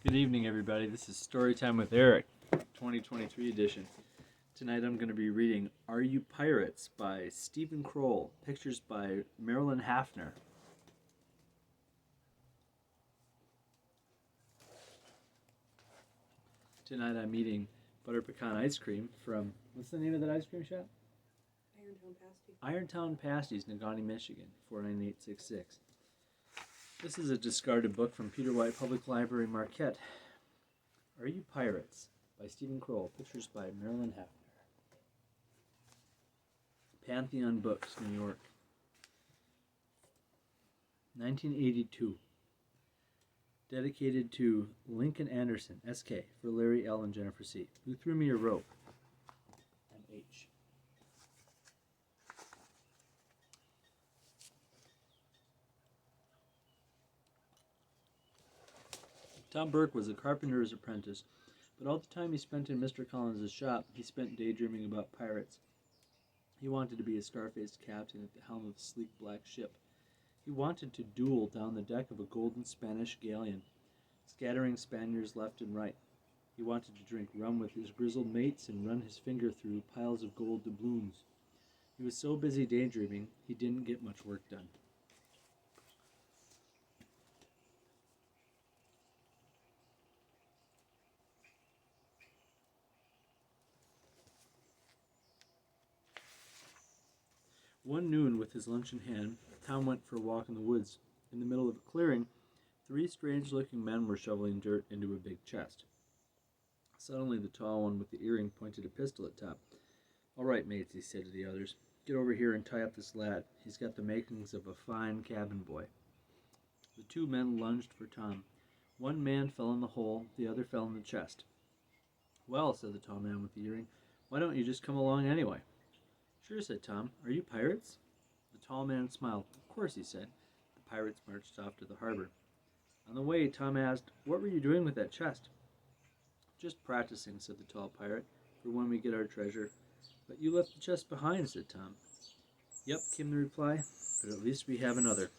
Good evening, everybody. This is Storytime with Eric, 2023 edition. Tonight I'm going to be reading Are You Pirates by Stephen Kroll, pictures by Marylin Hafner. Tonight I'm eating butter pecan ice cream from, what's the name of that ice cream shop? Irontown Pasties, Negaunee, Michigan, 49866. This is a discarded book from Peter White Public Library, Marquette. Are You Pirates by Stephen Kroll, pictures by Marylin Hafner. Pantheon Books, New York. 1982. Dedicated to Lincoln Anderson, S.K., for Larry L. and Jennifer C., who threw me a rope. And H. Tom Burke was a carpenter's apprentice, but all the time he spent in Mr. Collins' shop, he spent daydreaming about pirates. He wanted to be a scar-faced captain at the helm of a sleek black ship. He wanted to duel down the deck of a golden Spanish galleon, scattering Spaniards left and right. He wanted to drink rum with his grizzled mates and run his finger through piles of gold doubloons. He was so busy daydreaming, he didn't get much work done. One noon, with his lunch in hand, Tom went for a walk in the woods. In the middle of a clearing, three strange-looking men were shoveling dirt into a big chest. Suddenly, the tall one with the earring pointed a pistol at Tom. "All right, mates," he said to the others. "Get over here and tie up this lad. He's got the makings of a fine cabin boy." The two men lunged for Tom. One man fell in the hole, the other fell in the chest. "Well," said the tall man with the earring, "why don't you just come along anyway?" "Sure," said Tom. "Are you pirates?" The tall man smiled. "Of course," he said. The pirates marched off to the harbor. On the way, Tom asked, "What were you doing with that chest?" "Just practicing," said the tall pirate, "for when we get our treasure." "But you left the chest behind," said Tom. "Yep," came the reply, "but at least we have another."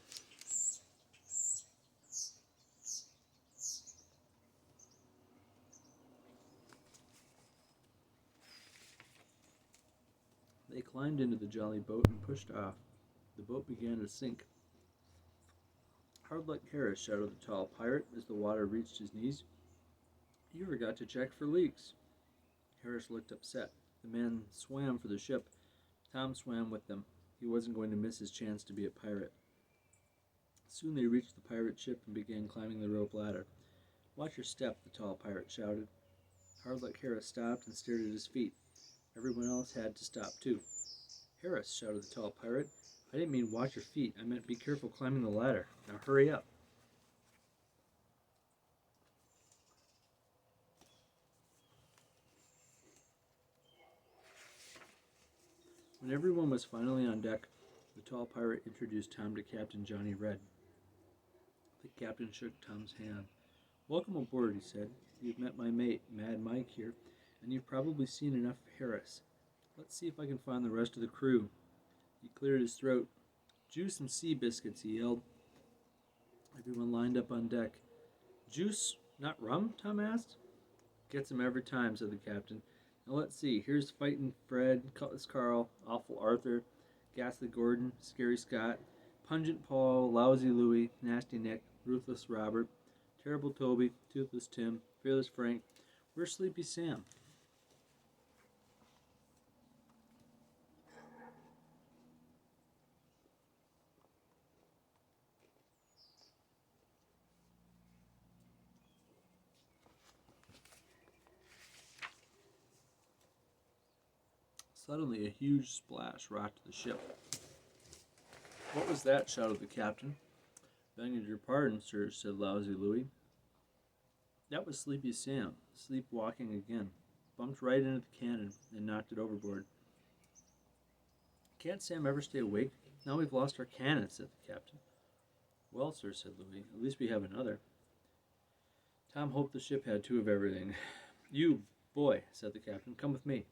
They climbed into the jolly boat and pushed off. The boat began to sink. "Hard luck, Harris," shouted the tall pirate as the water reached his knees. "You forgot to check for leaks." Harris looked upset. The men swam for the ship. Tom swam with them. He wasn't going to miss his chance to be a pirate. Soon they reached the pirate ship and began climbing the rope ladder. "Watch your step," the tall pirate shouted. Hard luck Harris stopped and stared at his feet. Everyone else had to stop too. "Harris," shouted the tall pirate, "I didn't mean watch your feet. I meant be careful climbing the ladder. Now hurry up." When everyone was finally on deck, the tall pirate introduced Tom to Captain Johnny Red. The captain shook Tom's hand. "Welcome aboard," he said. "You've met my mate, Mad Mike, here, and you've probably seen enough of Harris. Let's see if I can find the rest of the crew." He cleared his throat. "Juice and sea biscuits," he yelled. Everyone lined up on deck. "Juice, not rum?" Tom asked. "Gets 'em every time," said the captain. "Now let's see. Here's Fightin' Fred, Cutlass Carl, Awful Arthur, Ghastly Gordon, Scary Scott, Pungent Paul, Lousy Louie, Nasty Nick, Ruthless Robert, Terrible Toby, Toothless Tim, Fearless Frank. Where's Sleepy Sam?" Suddenly, a huge splash rocked the ship. "What was that?" shouted the captain. "Begging your pardon, sir," said Lousy Louie. "That was Sleepy Sam, sleepwalking again. Bumped right into the cannon and knocked it overboard." "Can't Sam ever stay awake? Now we've lost our cannon," said the captain. "Well, sir," said Louie, "at least we have another." Tom hoped the ship had two of everything. "You, boy," said the captain, "come with me."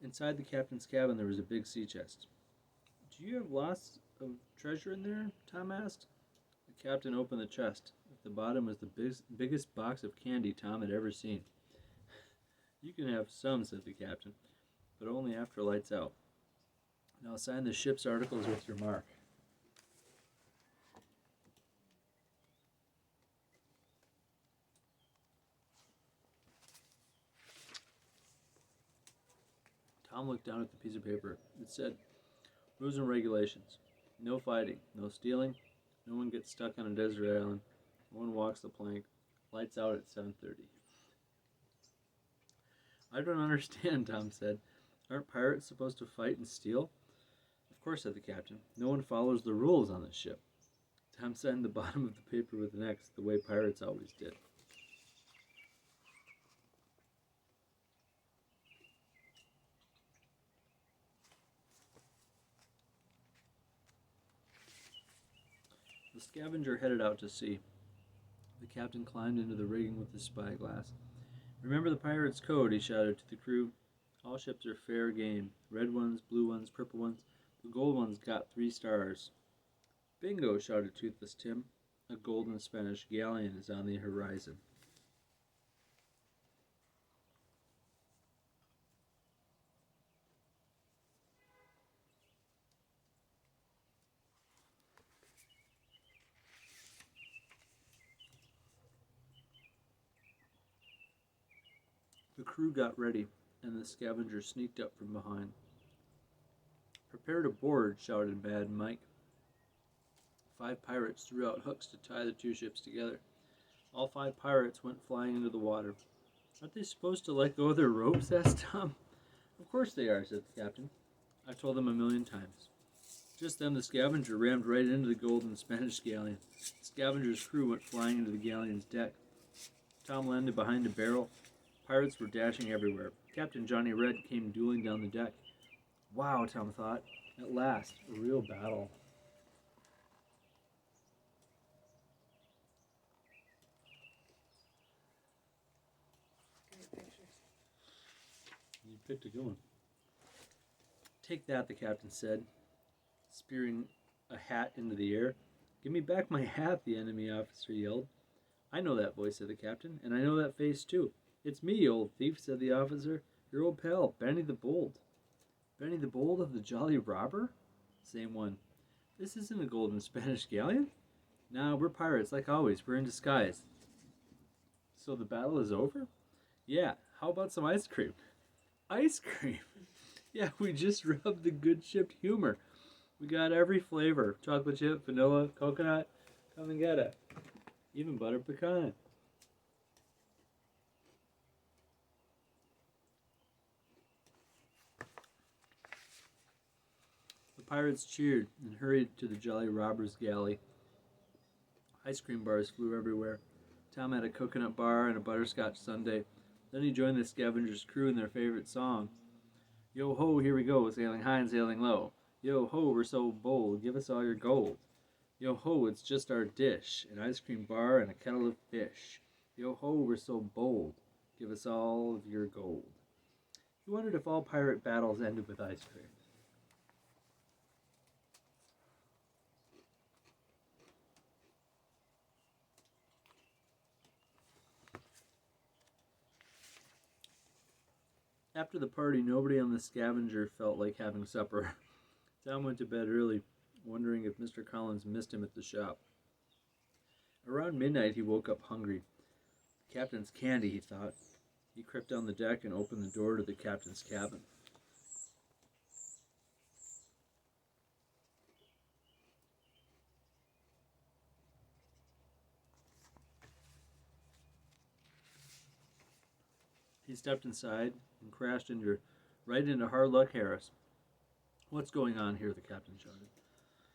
Inside the captain's cabin there was a big sea chest. "Do you have lots of treasure in there?" Tom asked. The captain opened the chest. If the the bottom was the biggest box of candy Tom had ever seen. You can have some, said the captain, but only after lights out. Now sign the ship's articles with your mark. Tom looked down at the piece of paper. It said, rules and regulations. No fighting, no stealing, no one gets stuck on a desert island, no one walks the plank, lights out at 7:30. I don't understand, Tom said. Aren't pirates supposed to fight and steal? Of course, said the captain. No one follows the rules on this ship. Tom signed the bottom of the paper with an X, the way pirates always did. The scavenger headed out to sea. The captain climbed into the rigging with his spyglass. Remember the pirate's code, he shouted to the crew. All ships are fair game. Red ones, blue ones, purple ones. The gold ones got 3 stars. Bingo, shouted Toothless Tim. A golden Spanish galleon is on the horizon. The crew got ready, and the scavenger sneaked up from behind. Prepare to board, shouted Mad Mike. 5 pirates threw out hooks to tie the 2 ships together. All 5 pirates went flying into the water. Aren't they supposed to let go of their ropes? Asked Tom. Of course they are, said the captain. I've told them a million times. Just then the scavenger rammed right into the golden Spanish galleon. The scavenger's crew went flying into the galleon's deck. Tom landed behind a barrel. Pirates were dashing everywhere. Captain Johnny Red came dueling down the deck. Wow, Tom thought. At last, a real battle. Great pictures. You picked a good one. Take that, the captain said, spearing a hat into the air. Give me back my hat, the enemy officer yelled. I know that voice, said the captain, and I know that face, too. It's me, you old thief, said the officer. Your old pal, Benny the Bold. Benny the Bold of the Jolly Robber? Same one. This isn't a golden Spanish galleon? Nah, we're pirates, like always. We're in disguise. So the battle is over? Yeah, how about some ice cream? Ice cream? Yeah, we just rubbed the good ship humor. We got every flavor. Chocolate chip, vanilla, coconut. Come and get it. Even butter pecan. The pirates cheered and hurried to the Jolly Robbers' galley. Ice cream bars flew everywhere. Tom had a coconut bar and a butterscotch sundae. Then he joined the scavenger's crew in their favorite song. Yo ho, here we go, sailing high and sailing low. Yo ho, we're so bold, give us all your gold. Yo ho, it's just our dish, an ice cream bar and a kettle of fish. Yo ho, we're so bold, give us all of your gold. He wondered if all pirate battles ended with ice cream. After the party, nobody on the scavenger felt like having supper. Tom went to bed early, wondering if Mr. Collins missed him at the shop. Around midnight, he woke up hungry. The captain's candy, he thought. He crept down the deck and opened the door to the captain's cabin. He stepped inside and crashed right into Hard Luck Harris. What's going on here? The captain shouted.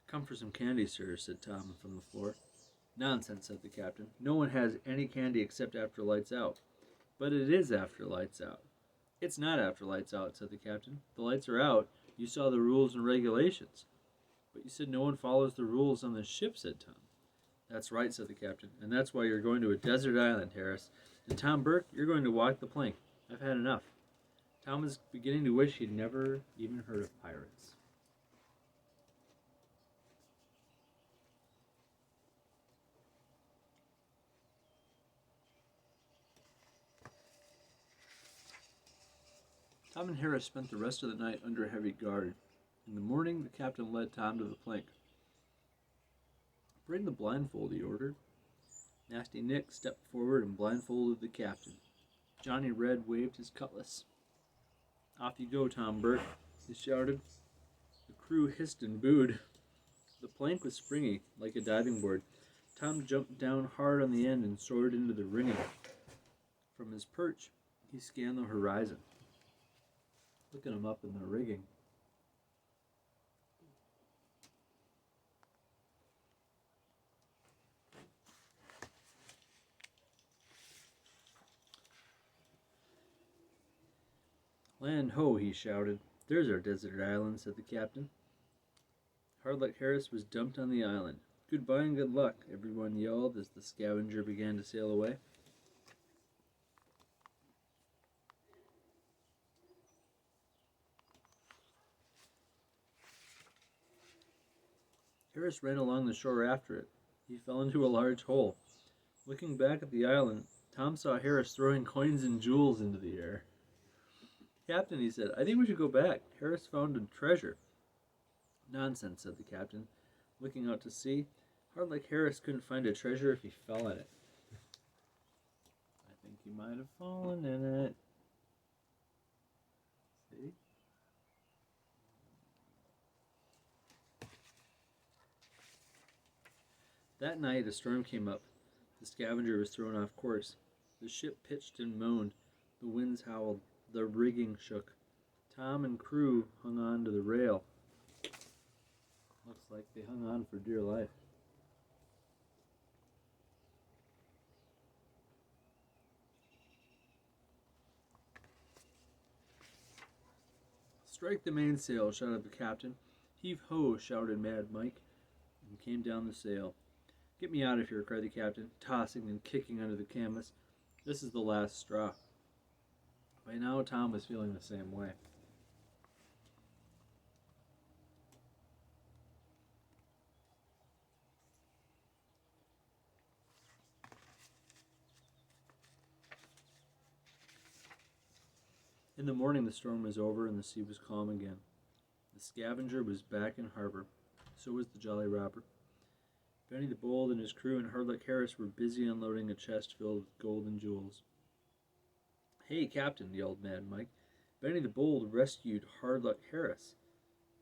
Come for some candy, sir, said Tom from the floor. Nonsense, said the captain. No one has any candy except after lights out. But it is after lights out. It's not after lights out, said the captain. The lights are out. You saw the rules and regulations. But you said no one follows the rules on the ship, said Tom. That's right, said the captain. And that's why you're going to a desert island, Harris. And Tom Burke, you're going to walk the plank. I've had enough. Tom was beginning to wish he'd never even heard of pirates. Tom and Harris spent the rest of the night under heavy guard. In the morning, the captain led Tom to the plank. "Bring the blindfold," he ordered. Nasty Nick stepped forward and blindfolded the captain. Johnny Red waved his cutlass. "Off you go, Tom Burt," he shouted. The crew hissed and booed. The plank was springy, like a diving board. Tom jumped down hard on the end and soared into the rigging. From his perch, he scanned the horizon. Look at him up in the rigging. "Land ho," he shouted. "There's our desert island," said the captain. Hardluck Harris was dumped on the island. "Goodbye and good luck," everyone yelled as the Scavenger began to sail away. Harris ran along the shore after it. He fell into a large hole. Looking back at the island, Tom saw Harris throwing coins and jewels into the air. "Captain," he said, "I think we should go back. Harris found a treasure." "Nonsense," said the captain, looking out to sea. Hardluck Harris couldn't find a treasure if he fell in it. I think he might have fallen in it. See? That night, a storm came up. The Scavenger was thrown off course. The ship pitched and moaned. The winds howled. The rigging shook. Tom and crew hung on to the rail. Looks like they hung on for dear life. "Strike the mainsail," shouted the captain. "Heave ho," shouted Mad Mike, and came down the sail. "Get me out of here," cried the captain, tossing and kicking under the canvas. "This is the last straw." By now, Tom was feeling the same way. In the morning, the storm was over and the sea was calm again. The Scavenger was back in harbor. So was the Jolly Robber. Benny the Bold and his crew and Hardluck Harris were busy unloading a chest filled with gold and jewels. "Hey, Captain," yelled Mad Mike. "Benny the Bold rescued Hardluck Harris."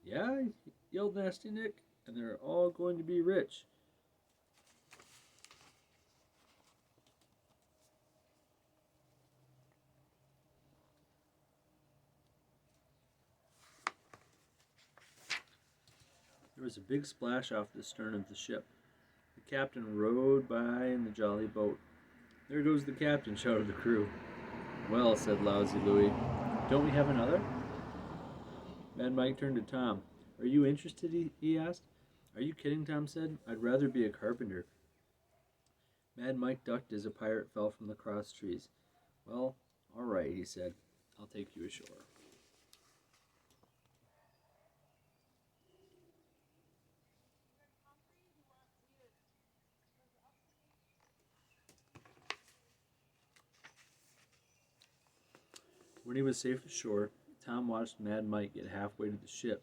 "Yeah?" yelled Nasty Nick. "And they're all going to be rich." There was a big splash off the stern of the ship. The captain rowed by in the jolly boat. "There goes the captain," shouted the crew. "Well," said Lousy Louie, "don't we have another?" Mad Mike turned to Tom. "Are you interested?" he asked. "Are you kidding?" Tom said. "I'd rather be a carpenter." Mad Mike ducked as a pirate fell from the cross trees. "Well, all right," he said. "I'll take you ashore." When he was safe ashore, Tom watched Mad Mike get halfway to the ship,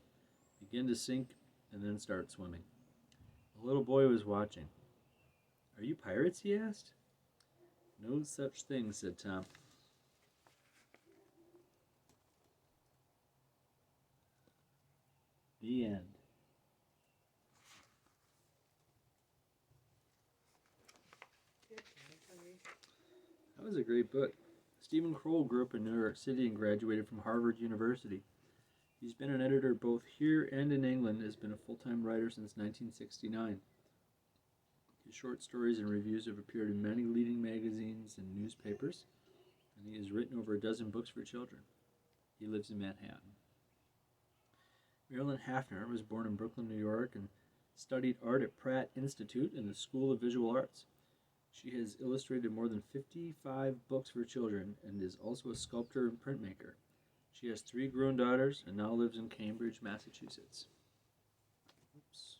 begin to sink, and then start swimming. A little boy was watching. "Are you pirates?" he asked. "No such thing," said Tom. The end. That was a great book. Stephen Kroll grew up in New York City and graduated from Harvard University. He's been an editor both here and in England, has been a full-time writer since 1969. His short stories and reviews have appeared in many leading magazines and newspapers, and he has written over a dozen books for children. He lives in Manhattan. Marylin Hafner was born in Brooklyn, New York, and studied art at Pratt Institute and the School of Visual Arts. She has illustrated more than 55 books for children and is also a sculptor and printmaker. She has 3 grown daughters and now lives in Cambridge, Massachusetts. Oops.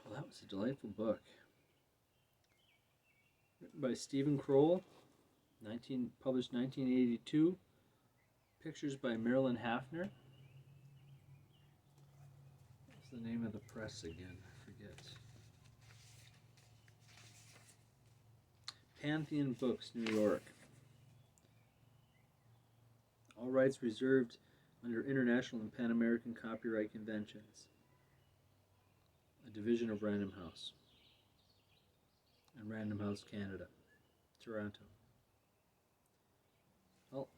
Well, that was a delightful book. Written by Stephen Kroll, Published 1982. Pictures by Marylin Hafner. What's the name of the press again? I forget. Pantheon Books, New York. All rights reserved under International and Pan American Copyright Conventions. A division of Random House. And Random House Canada. Toronto. Well,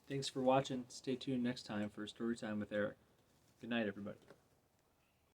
thanks for watching. Stay tuned next time for Storytime with Eric. Good night, everybody.